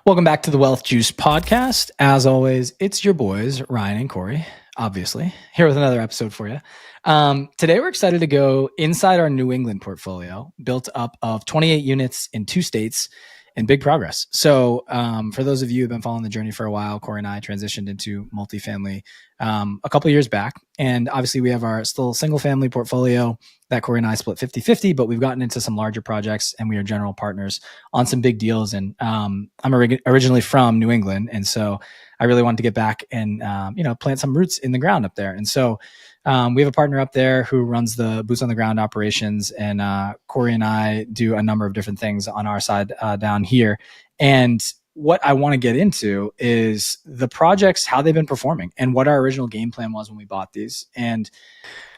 Welcome back to the Wealth Juice podcast. As always, it's your boys, Ryan and Corey, obviously, here with another episode for you. Today, we're excited to go inside our New England portfolio, built up of 28 units in 2 states and big progress. So for those of you who've been following the journey for a while, Corey and I transitioned into multifamily a couple of years back. And obviously, we have our still single family portfolio that Corey and I split 50-50, but we've gotten into some larger projects and we are general partners on some big deals. And I'm originally from New England. And so I really wanted to get back and, plant some roots in the ground up there. And so we have a partner up there who runs the boots on the ground operations, and Corey and I do a number of different things on our side down here. And what I want to get into is the projects, how they've been performing, and what our original game plan was when we bought these. And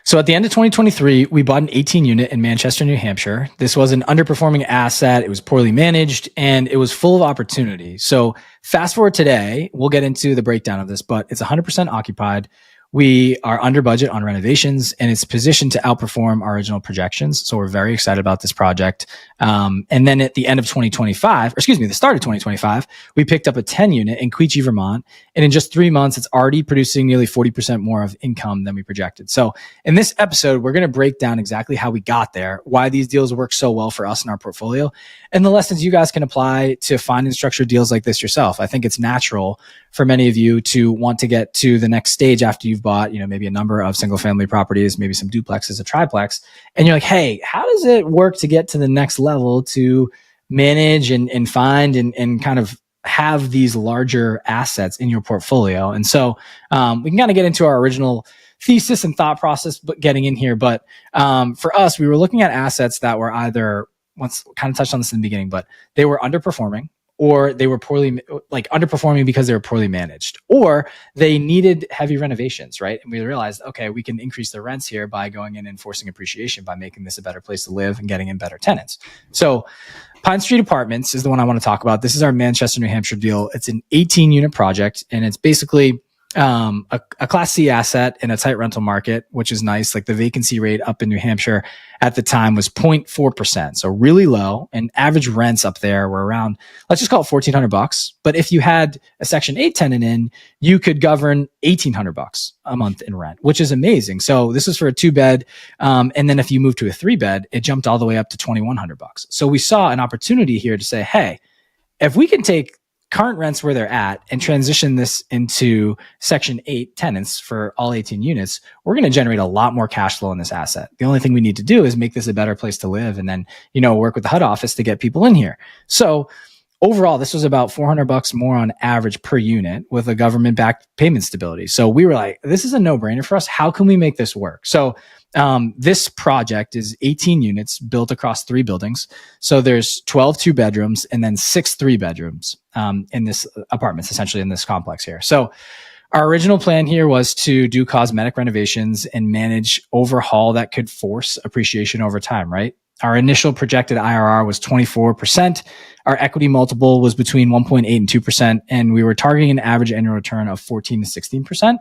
so at the end of 2023, we bought an 18 unit in Manchester, New Hampshire. This was an underperforming asset. It was poorly managed and it was full of opportunity. So fast forward today, we'll get into the breakdown of this, but it's 100% occupied. We are under budget on renovations and it's positioned to outperform our original projections. So we're very excited about this project. And then at the end of the start of 2025, we picked up a 10 unit in Quechee, Vermont. And in just 3 months, it's already producing nearly 40% more of income than we projected. So in this episode, we're going to break down exactly how we got there, why these deals work so well for us in our portfolio, and the lessons you guys can apply to find and structure deals like this yourself. I think it's natural for many of you to want to get to the next stage after you've bought, maybe a number of single family properties, maybe some duplexes, a triplex, and you're like, hey, how does it work to get to the next level to manage and find and kind of have these larger assets in your portfolio? And so we can kind of get into our original thesis and thought process, but getting in here. But for us, we were looking at assets that were either, once kind of touched on this in the beginning, but they were underperforming, or they were underperforming because they were poorly managed, or they needed heavy renovations, right? And we realized, okay, we can increase the rents here by going in and forcing appreciation by making this a better place to live and getting in better tenants. So Pine Street Apartments is the one I want to talk about. This is our Manchester, New Hampshire deal. It's an 18 unit project, and it's basically a Class C asset in a tight rental market, which is nice. Like the vacancy rate up in New Hampshire at the time was 0.4%. So really low, and average rents up there were around, let's just call it $1,400. But if you had a Section 8 tenant in, you could govern $1,800 a month in rent, which is amazing. So this is for a 2-bed. And then if you move to a 3-bed, it jumped all the way up to $2,100. So we saw an opportunity here to say, hey, if we can take current rents where they're at and transition this into Section 8 tenants for all 18 units, we're going to generate a lot more cash flow in this asset. The only thing we need to do is make this a better place to live and then, work with the HUD office to get people in here. So overall, this was about $400 more on average per unit with a government-backed payment stability. So we were like, this is a no-brainer for us. How can we make this work? So this project is 18 units built across 3 buildings. So there's 12 2-bedrooms and then 6 3-bedrooms in this apartments, essentially in this complex here. So our original plan here was to do cosmetic renovations and manage overhaul that could force appreciation over time, right? Our initial projected IRR was 24%. Our equity multiple was between 1.8 and 2%. And we were targeting an average annual return of 14 to 16%.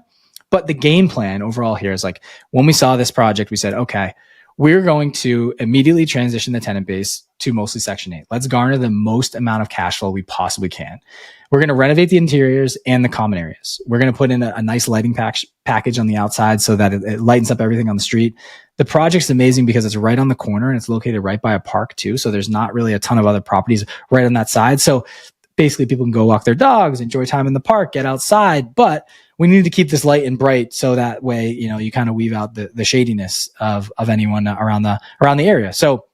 But the game plan overall here is like, when we saw this project, we said, okay, we're going to immediately transition the tenant base to mostly Section 8. Let's garner the most amount of cash flow we possibly can. We're going to renovate the interiors and the common areas. We're going to put in a nice lighting package on the outside so that it lightens up everything on the street. The project's amazing because it's right on the corner and it's located right by a park too. So there's not really a ton of other properties right on that side. So basically people can go walk their dogs, enjoy time in the park, get outside, but we need to keep this light and bright so that way, you kind of weave out the shadiness of anyone around the area. So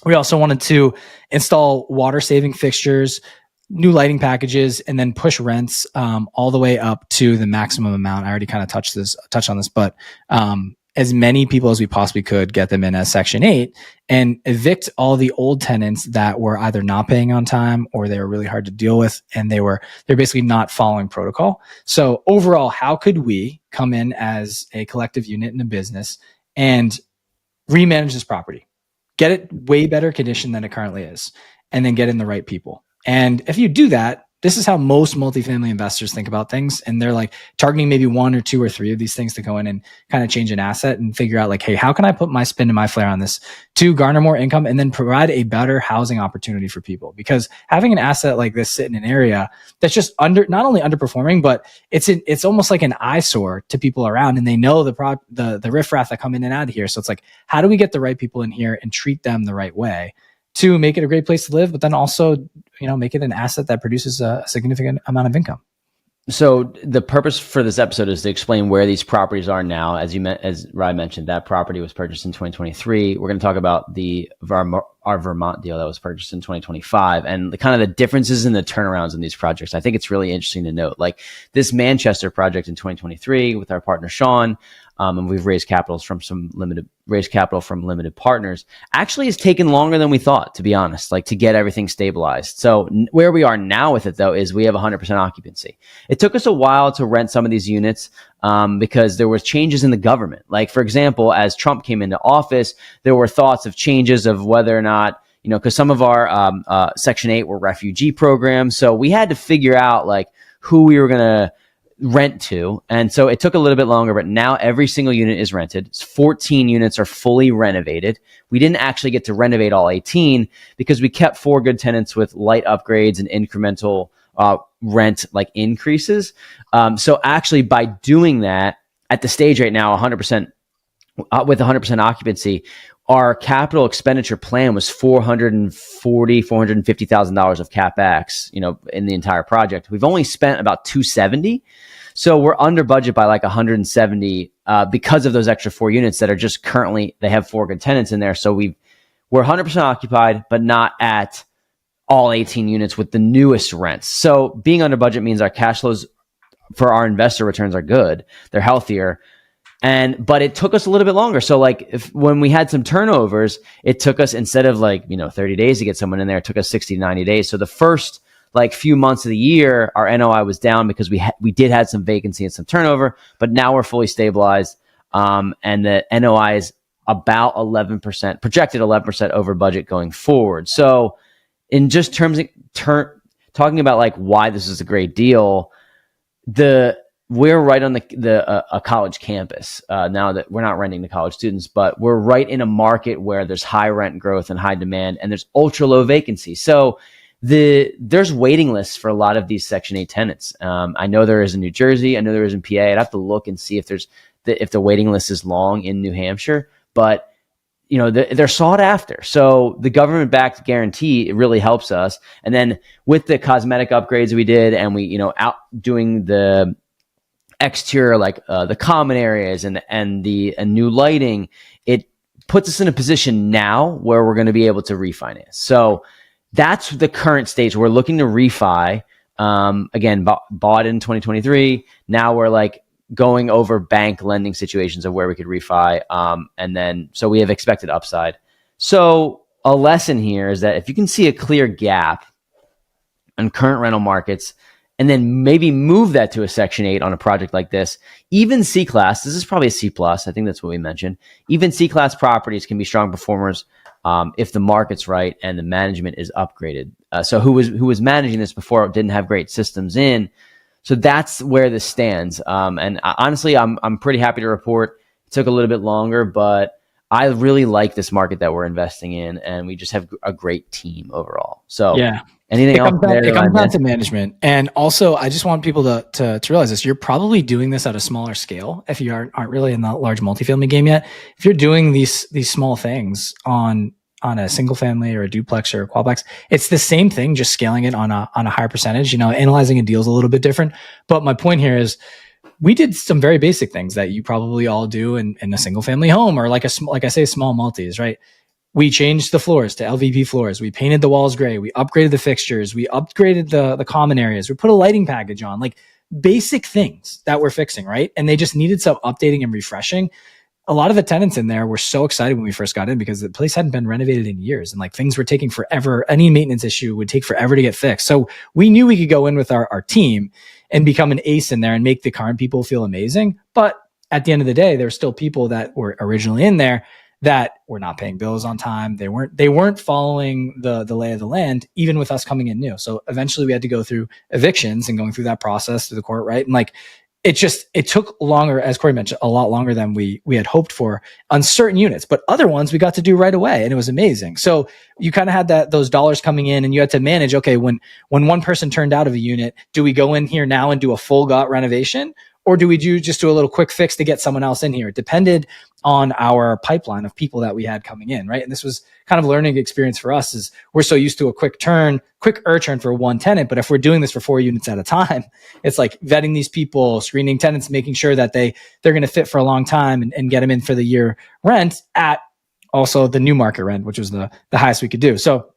we also wanted to install water saving fixtures, new lighting packages, and then push rents all the way up to the maximum amount. I already kind of touched on this, but as many people as we possibly could, get them in as Section 8 and evict all the old tenants that were either not paying on time or they were really hard to deal with and they're basically not following protocol. So overall, how could we come in as a collective unit in a business and remanage this property, get it way better condition than it currently is, and then get in the right people? And if you do that, this is how most multifamily investors think about things. And they're like targeting maybe 1 or 2 or 3 of these things to go in and kind of change an asset and figure out like, hey, how can I put my spin and my flair on this to garner more income and then provide a better housing opportunity for people? Because having an asset like this sit in an area that's just not only underperforming, but it's almost like an eyesore to people around, and they know the riffraff that come in and out of here. So it's like, how do we get the right people in here and treat them the right way to make it a great place to live, but then also, make it an asset that produces a significant amount of income? So the purpose for this episode is to explain where these properties are now. As Ryan mentioned, that property was purchased in 2023. We're going to talk about our Vermont deal that was purchased in 2025 and the kind of the differences in the turnarounds in these projects. I think it's really interesting to note, like this Manchester project in 2023 with our partner Sean, and we've raised capital from limited partners, actually has taken longer than we thought, to be honest, like to get everything stabilized. So where we are now with it though, is we have 100% occupancy. It took us a while to rent some of these units, because there was changes in the government. Like for example, as Trump came into office, there were thoughts of changes of whether or not, because some of our Section 8 were refugee programs. So we had to figure out like who we were going to rent to. And so it took a little bit longer, but now every single unit is rented. 14 units are fully renovated. We didn't actually get to renovate all 18 because we kept 4 good tenants with light upgrades and incremental rent like increases. So actually by doing that at the stage right now, 100% with 100% occupancy, our capital expenditure plan was $450,000 of CapEx, in the entire project. We've only spent about $270. So we're under budget by like 170 because of those extra 4 units that are just currently, they have 4 good tenants in there. So we're 100% occupied, but not at all 18 units with the newest rents. So being under budget means our cash flows for our investor returns are good. They're healthier. But it took us a little bit longer. So like when we had some turnovers, it took us, instead of 30 days to get someone in there, it took us 60 to 90 days. So the first few months of the year, our NOI was down because we did have some vacancy and some turnover, but now we're fully stabilized. And the NOI is about 11%, projected 11% over budget going forward. So in just terms of talking about why this is a great deal, we're right on a college campus now that we're not renting to college students, but we're right in a market where there's high rent growth and high demand, and there's ultra low vacancy. So there's waiting lists for a lot of these Section 8 tenants. I know there is in New Jersey. I know there is in PA. I'd have to look and see if the waiting list is long in New Hampshire, but they're sought after. So the government-backed guarantee, it really helps us. And then with the cosmetic upgrades we did, and we out doing the exterior, the common areas and the new lighting, it puts us in a position now where we're going to be able to refinance. So that's the current stage. We're looking to refi. Again, bought in 2023. Now we're going over bank lending situations of where we could refi. And then, so we have expected upside. So a lesson here is that if you can see a clear gap on current rental markets, and then maybe move that to a Section 8 on a project like this. Even C-Class, this is probably a C+, I think that's what we mentioned. Even C-Class properties can be strong performers if the market's right and the management is upgraded. So who was managing this before didn't have great systems in. So that's where this stands. And honestly, I'm pretty happy to report it took a little bit longer, but I really like this market that we're investing in, and we just have a great team overall. So yeah. Anything else there? It comes down to management. And also, I just want people to realize this. You're probably doing this at a smaller scale if you aren't really in the large multifamily game yet. If you're doing these small things on a single family or a duplex or a quadplex, it's the same thing, just scaling it on a higher percentage. Analyzing a deal is a little bit different. But my point here is, we did some very basic things that you probably all do in a single family home, or small multis, right? We changed the floors to LVP floors. We painted the walls gray. We upgraded the fixtures. We upgraded the common areas. We put a lighting package on, basic things that we're fixing, right? And they just needed some updating and refreshing. A lot of the tenants in there were so excited when we first got in because the place hadn't been renovated in years, and things were taking forever. Any maintenance issue would take forever to get fixed. So we knew we could go in with our team and become an ace in there and make the current people feel amazing. But at the end of the day, there's still people that were originally in there that were not paying bills on time. They weren't following the lay of the land, even with us coming in new. So eventually we had to go through evictions and going through that process through the court, right? And like, it took longer, as Corey mentioned, a lot longer than we had hoped for on certain units, but other ones we got to do right away, and it was amazing. So you kind of had those dollars coming in, and you had to manage. Okay, when one person turned out of a unit, do we go in here now and do a full gut renovation, or do we just do a little quick fix to get someone else in here? It depended on our pipeline of people that we had coming in, right? And this was kind of a learning experience for us, is we're so used to a quick turn for one tenant. But if we're doing this for 4 units at a time, it's like vetting these people, screening tenants, making sure that they're going to fit for a long time, and get them in for the year rent at also the new market rent, which was the highest we could do. So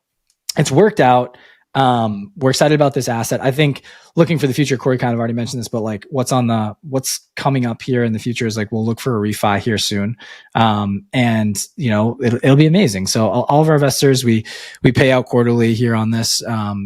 it's worked out. We're excited about this asset. I think looking for the future, Corey kind of already mentioned this, but like what's coming up here in the future is like, we'll look for a refi here soon. And you know, it'll be amazing. So all of our investors, we pay out quarterly here on this. Honestly,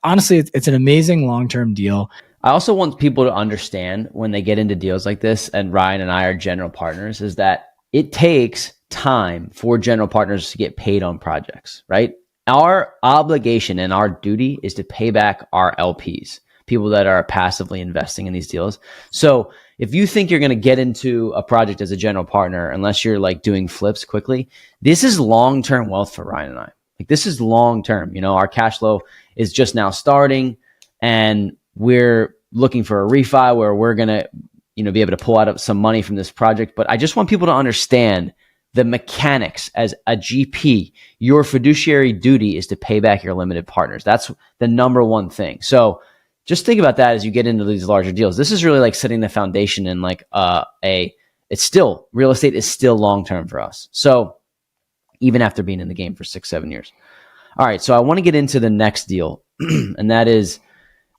it's an amazing long-term deal. I also want people to understand when they get into deals like this, and Ryan and I are general partners, is that it takes time for general partners to get paid on projects, right? Our obligation and our duty is to pay back our LPs, people that are passively investing in these deals. So if you think you're going to get into a project as a general partner, unless you're like doing flips quickly, this is long-term wealth for Ryan and I. Like, this is long-term. You know, our cash flow is just now starting, and we're looking for a refi where we're going to, you know, be able to pull out some money from this project. But I just want people to understand the mechanics. As a GP, your fiduciary duty is to pay back your limited partners. That's the number one thing. So just think about that as you get into these larger deals. This is really like setting the foundation, and like it's still, real estate is still long-term for us. So even after being in the game for 6-7 years. All right. So I want to get into the next deal. And that is,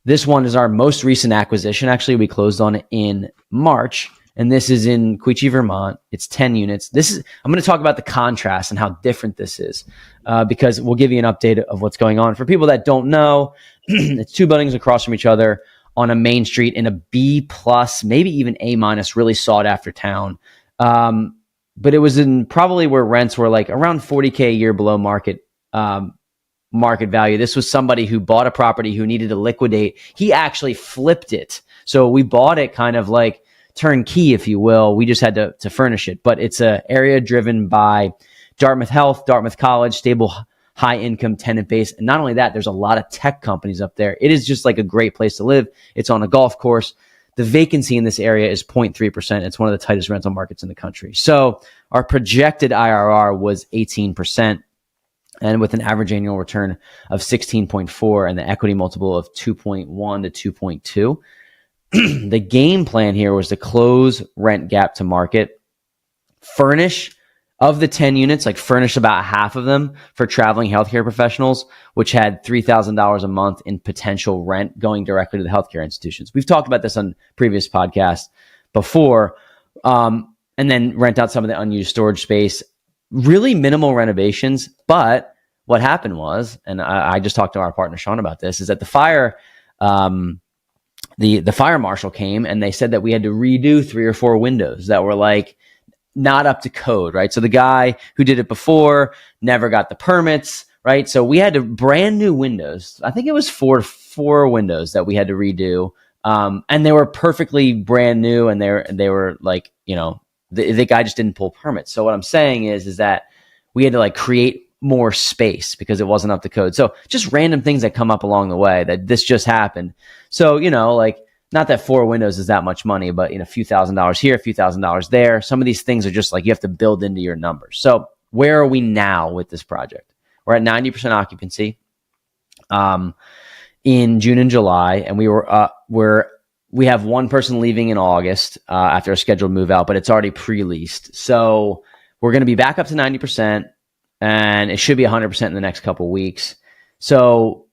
this one is our most recent acquisition. Actually, we closed on it in March. And this is in Quechee, Vermont. It's 10 units. I'm going to talk about the contrast and how different this is, because we'll give you an update of what's going on. For people that don't know, it's 2 buildings across from each other on a main street in a B+, maybe even A-, really sought after town. But it was in probably where rents were like around $40K a year below market value. This was somebody who bought a property who needed to liquidate. He actually flipped it. So we bought it kind of like turnkey, if you will. We just had to furnish it. But it's an area driven by Dartmouth Health, Dartmouth College, stable, high income tenant base. And not only that, there's a lot of tech companies up there. It is just like a great place to live. It's on a golf course. The vacancy in this area is 0.3%. It's one of the tightest rental markets in the country. So our projected IRR was 18%, and with an average annual return of 16.4 and the equity multiple of 2.1 to 2.2. The game plan here was to close rent gap to market, furnish of the 10 units, like furnish about half of them for traveling healthcare professionals, which had $3,000 a month in potential rent going directly to the healthcare institutions. We've talked about this on previous podcasts before. And then rent out some of the unused storage space, really minimal renovations. But what happened was, and I just talked to our partner Sean about this, is that the fire marshal came and they said that we had to redo 3 or 4 windows that were like not up to code, right? So the guy who did it before never got the permits, right? So we had to brand new windows. I think it was four windows that we had to redo. And they were perfectly brand new, and they were like, you know, the guy just didn't pull permits. So what I'm saying is that we had to like create more space because it wasn't up to code. So just random things that come up along the way, that this just happened. So, you know, like, not that 4 windows is that much money, but, you know, a few $1,000s here, a few $1,000s there. Some of these things are just like you have to build into your numbers. So where are we now with this project? We're at 90% occupancy in June and July, and we have one person leaving in August after a scheduled move out, but it's already pre-leased. So we're going to be back up to 90%, and it should be 100% in the next couple of weeks. So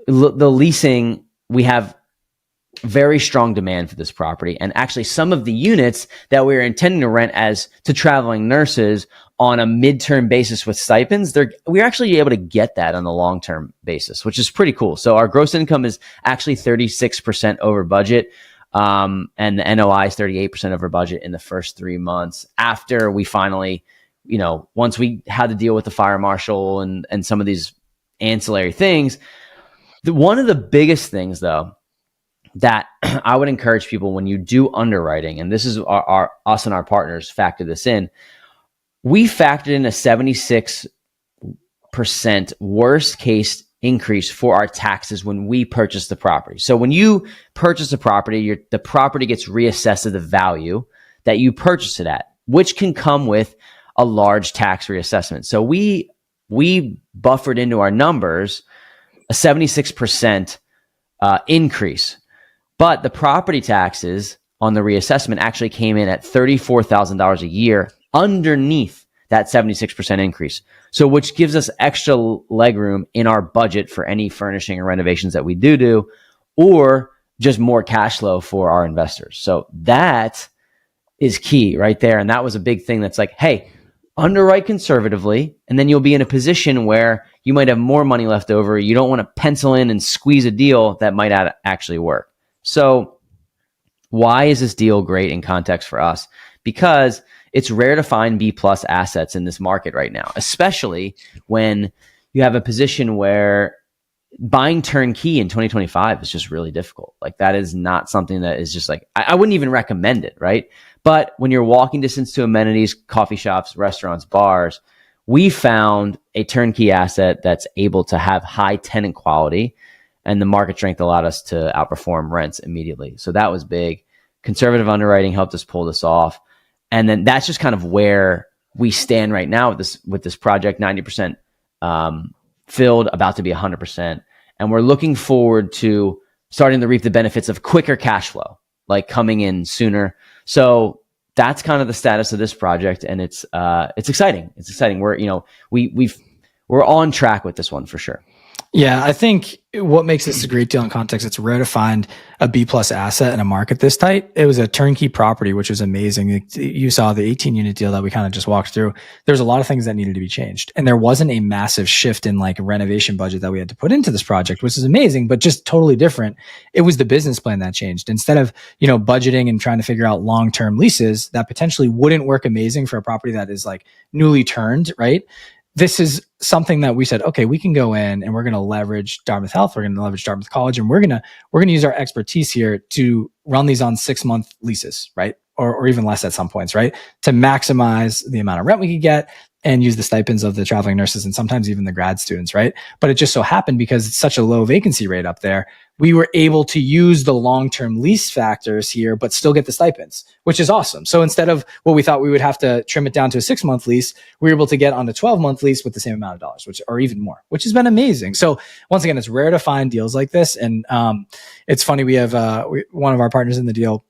the leasing, we have very strong demand for this property. And actually some of the units that we were intending to rent as to traveling nurses on a midterm basis with stipends, we're actually able to get that on a long-term basis, which is pretty cool. So our gross income is actually 36% over budget. And the NOI is 38% over budget in the first 3 months after we finally once we had to deal with the fire marshal and some of these ancillary things, one of the biggest things though that I would encourage people when you do underwriting, and this is us and our partners factor this in, we factored in a 76% worst case increase for our taxes when we purchase the property. So when you purchase a property, the property gets reassessed at the value that you purchase it at, which can come with a large tax reassessment. So we buffered into our numbers a 76% increase, but the property taxes on the reassessment actually came in at $34,000 a year underneath that 76% increase. So which gives us extra legroom in our budget for any furnishing or renovations that we do, or just more cash flow for our investors. So that is key right there. And that was a big thing that's like, hey, underwrite conservatively, and then you'll be in a position where you might have more money left over. You don't want to pencil in and squeeze a deal that might actually work. So why is this deal great in context for us? Because it's rare to find B+ assets in this market right now, especially when you have a position where buying turnkey in 2025 is just really difficult. Like that is not something that is just like, I wouldn't even recommend it, right? But when you're walking distance to amenities, coffee shops, restaurants, bars, we found a turnkey asset that's able to have high tenant quality, and the market strength allowed us to outperform rents immediately. So that was big. Conservative underwriting helped us pull this off. And then that's just kind of where we stand right now with this project, 90% filled, about to be 100%. And we're looking forward to starting to reap the benefits of quicker cash flow, like coming in sooner. So that's kind of the status of this project, and it's exciting. It's exciting. We're on track with this one for sure. Yeah, I think what makes this a great deal in context, it's rare to find a B+ asset in a market this tight. It was a turnkey property, which was amazing. You saw the 18-unit deal that we kind of just walked through. There's a lot of things that needed to be changed. And there wasn't a massive shift in like renovation budget that we had to put into this project, which is amazing, but just totally different. It was the business plan that changed. Instead of, budgeting and trying to figure out long-term leases that potentially wouldn't work amazing for a property that is like newly turned, right? This is something that we said, okay, we can go in and we're going to leverage Dartmouth Health. We're going to leverage Dartmouth College, and we're going to use our expertise here to run these on 6-month leases, right? Or even less at some points, right? To maximize the amount of rent we could get and use the stipends of the traveling nurses and sometimes even the grad students, right? But it just so happened, because it's such a low vacancy rate up there, we were able to use the long-term lease factors here, but still get the stipends, which is awesome. So instead of what we thought we would have to trim it down to a 6-month lease, we were able to get on a 12-month lease with the same amount of dollars, or even more, which has been amazing. So once again, it's rare to find deals like this. And it's funny, we have one of our partners in the deal,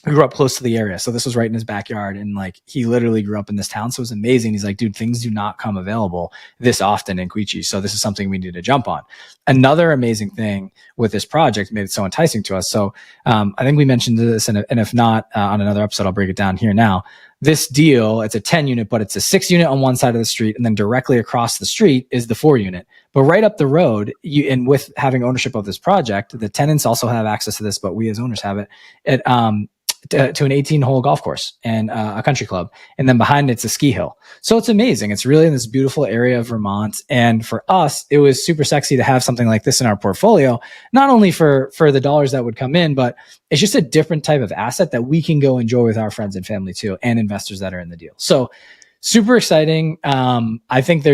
we grew up close to the area. So this was right in his backyard. And like, he literally grew up in this town. So it was amazing. He's like, dude, things do not come available this often in Quechee. So this is something we need to jump on. Another amazing thing with this project made it so enticing to us. So I think we mentioned this, and if not, on another episode, I'll break it down here now. This deal, it's a 10-unit, but it's a 6-unit on one side of the street. And then directly across the street is the 4-unit. But right up the road, and with having ownership of this project, the tenants also have access to this, but we as owners have it. To an 18-hole golf course and a country club. And then behind it's a ski hill. So it's amazing. It's really in this beautiful area of Vermont. And for us, it was super sexy to have something like this in our portfolio, not only for the dollars that would come in, but it's just a different type of asset that we can go enjoy with our friends and family too, and investors that are in the deal. So super exciting. I think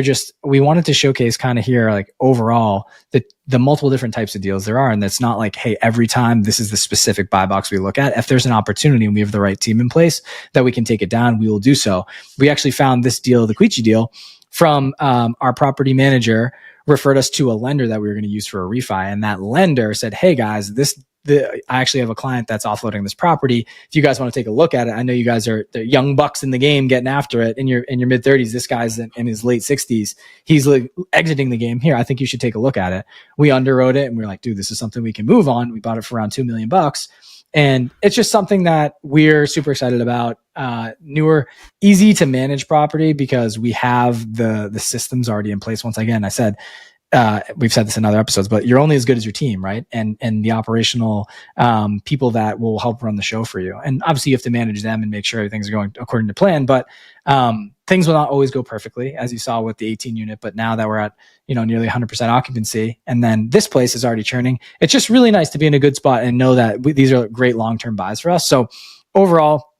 we wanted to showcase kind of here, like overall, the multiple different types of deals there are. And that's not like, hey, every time this is the specific buy box we look at. If there's an opportunity and we have the right team in place that we can take it down, we will do so. We actually found this deal, the Quechee deal, from our property manager, referred us to a lender that we were going to use for a refi. And that lender said, hey guys, I actually have a client that's offloading this property. If you guys want to take a look at it, I know you guys are the young bucks in the game getting after it in your mid 30s. This guy's in his late 60s. He's like exiting the game here. I think you should take a look at it. We underwrote it and we were like, dude, this is something we can move on. We bought it for around $2 million. And it's just something that we're super excited about. Newer, easy to manage property because we have the systems already in place. Once again, I said, we've said this in other episodes, but you're only as good as your team, right? And the operational people that will help run the show for you. And obviously you have to manage them and make sure everything's going according to plan. But things will not always go perfectly, as you saw with the 18 unit, but now that we're at, nearly 100% occupancy, and then this place is already churning, it's just really nice to be in a good spot and know that these are great long-term buys for us. So overall,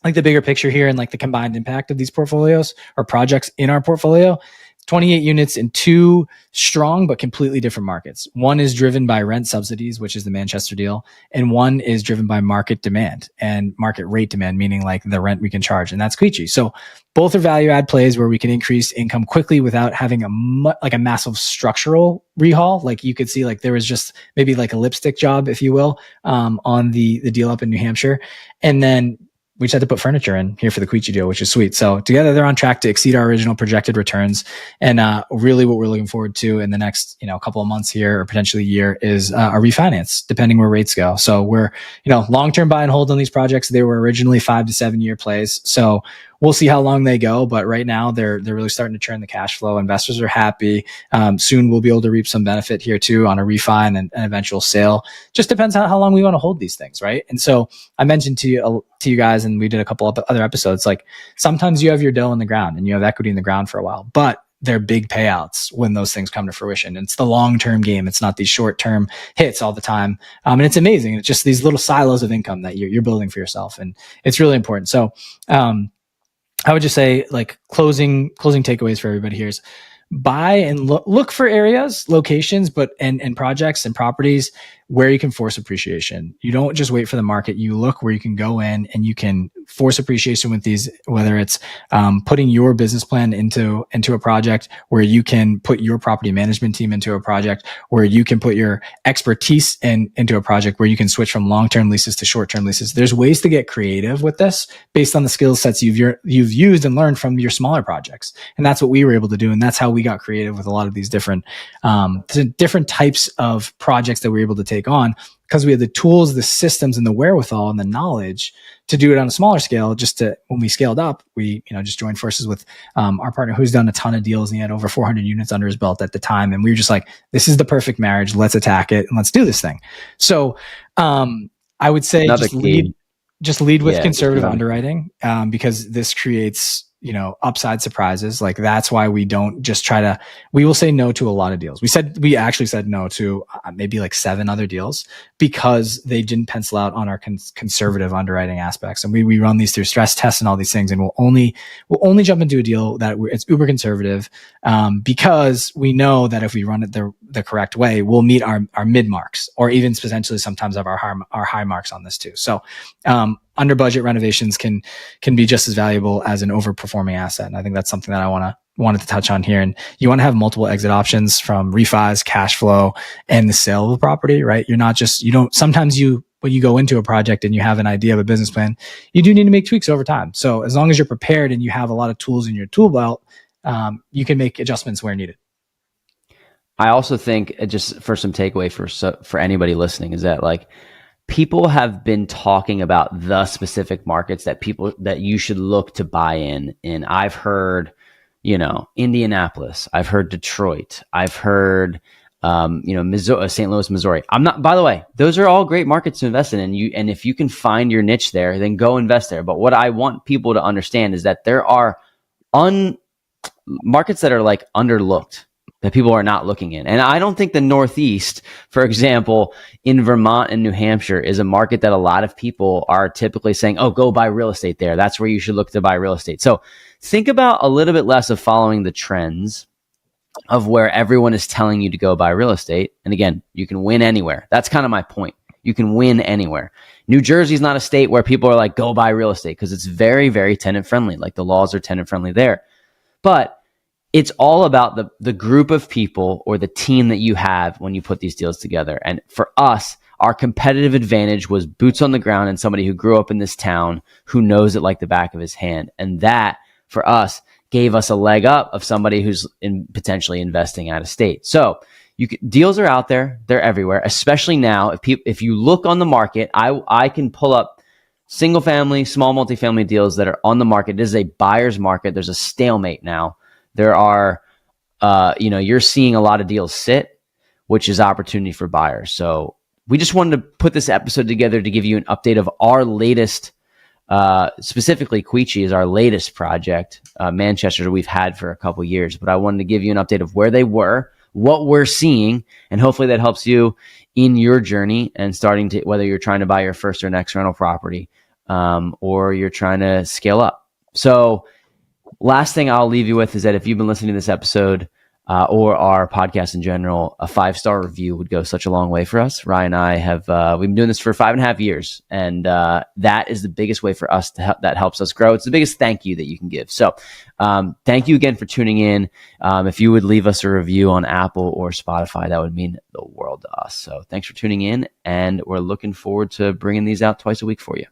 like the bigger picture here and like the combined impact of these portfolios or projects in our portfolio, 28 units in two strong but completely different markets. One is driven by rent subsidies, which is the Manchester deal, and one is driven by market demand and market rate demand, meaning like the rent we can charge, and that's Quechee. So both are value add plays where we can increase income quickly without having a massive structural rehaul. Like you could see, like there was just maybe like a lipstick job, if you will, on the deal up in New Hampshire, and then we just had to put furniture in here for the Quechee deal, which is sweet. So together they're on track to exceed our original projected returns. And really what we're looking forward to in the next, couple of months here or potentially a year is a refinance, depending where rates go. So we're, long-term buy and hold on these projects. They were originally 5 to 7 year plays. So we'll see how long they go, but right now they're really starting to churn the cash flow. Investors are happy. Soon we'll be able to reap some benefit here too on a refi and an eventual sale. Just depends on how long we want to hold these things, right? And so I mentioned to you guys, and we did a couple of other episodes, like sometimes you have your dough in the ground and you have equity in the ground for a while, but they're big payouts when those things come to fruition. It's the long-term game. It's not these short-term hits all the time. And it's amazing. It's just these little silos of income that you're building for yourself. And it's really important. So, I would just say like closing takeaways for everybody here is buy and look for areas, locations, and projects and properties where you can force appreciation. You don't just wait for the market. You look where you can go in and you can force appreciation with these, whether it's putting your business plan into a project, where you can put your property management team into a project, where you can put your expertise into a project, where you can switch from long-term leases to short-term leases. There's ways to get creative with this based on the skill sets you've used and learned from your smaller projects. And that's what we were able to do. And that's how we got creative with a lot of these different types of projects that we were able to take on, because we had the tools, the systems, and the wherewithal and the knowledge to do it on a smaller scale. When we scaled up, we just joined forces with our partner who's done a ton of deals, and he had over 400 units under his belt at the time. And we were just like, this is the perfect marriage. Let's attack it and let's do this thing. So I would say just lead with conservative underwriting, because this creates upside surprises. Like that's why we don't just we will say no to a lot of deals. We actually said no to maybe like 7 other deals because they didn't pencil out on our conservative underwriting aspects. And we run these through stress tests and all these things. And we'll only jump into a deal that it's uber conservative, because we know that if we run it the correct way, we'll meet our mid marks, or even potentially sometimes have our high marks on this too. So, under budget renovations can be just as valuable as an overperforming asset. And I think that's something that I wanted to touch on here. And you want to have multiple exit options from refis, cash flow, and the sale of the property, right? Sometimes when you go into a project and you have an idea of a business plan, you do need to make tweaks over time. So as long as you're prepared and you have a lot of tools in your tool belt, you can make adjustments where needed. I also think, just for some takeaway for anybody listening, is that like, people have been talking about the specific markets that you should look to buy in. And I've heard, Indianapolis, I've heard Detroit, I've heard, Missouri, St. Louis, Missouri. By the way, those are all great markets to invest in. And if you can find your niche there, then go invest there. But what I want people to understand is that there are markets that are like underlooked, that people are not looking in. And I don't think the Northeast, for example, in Vermont and New Hampshire, is a market that a lot of people are typically saying, oh, go buy real estate there. That's where you should look to buy real estate. So think about a little bit less of following the trends of where everyone is telling you to go buy real estate. And again, you can win anywhere. That's kind of my point. You can win anywhere. New Jersey is not a state where people are like, go buy real estate, because it's very, very tenant friendly. Like the laws are tenant friendly there. But it's all about the group of people or the team that you have when you put these deals together. And for us, our competitive advantage was boots on the ground and somebody who grew up in this town who knows it like the back of his hand. And that, for us, gave us a leg up of somebody who's potentially investing out of state. So deals are out there. They're everywhere, especially now. If you look on the market, I can pull up single family, small multifamily deals that are on the market. It is a buyer's market. There's a stalemate now. There are, you're seeing a lot of deals sit, which is opportunity for buyers. So we just wanted to put this episode together to give you an update of our latest Specifically, Quechee is our latest project. Manchester we've had for a couple years, but I wanted to give you an update of where they were, what we're seeing, and hopefully that helps you in your journey and starting to, whether you're trying to buy your first or next rental property, or you're trying to scale up. So last thing I'll leave you with is that if you've been listening to this episode, or our podcast in general, a 5-star review would go such a long way for us. Ryan and I have, we've been doing this for 5.5 years, and that is the biggest way for us to help, that helps us grow. It's the biggest thank you that you can give. So thank you again for tuning in. If you would leave us a review on Apple or Spotify, that would mean the world to us. So thanks for tuning in, and we're looking forward to bringing these out twice a week for you.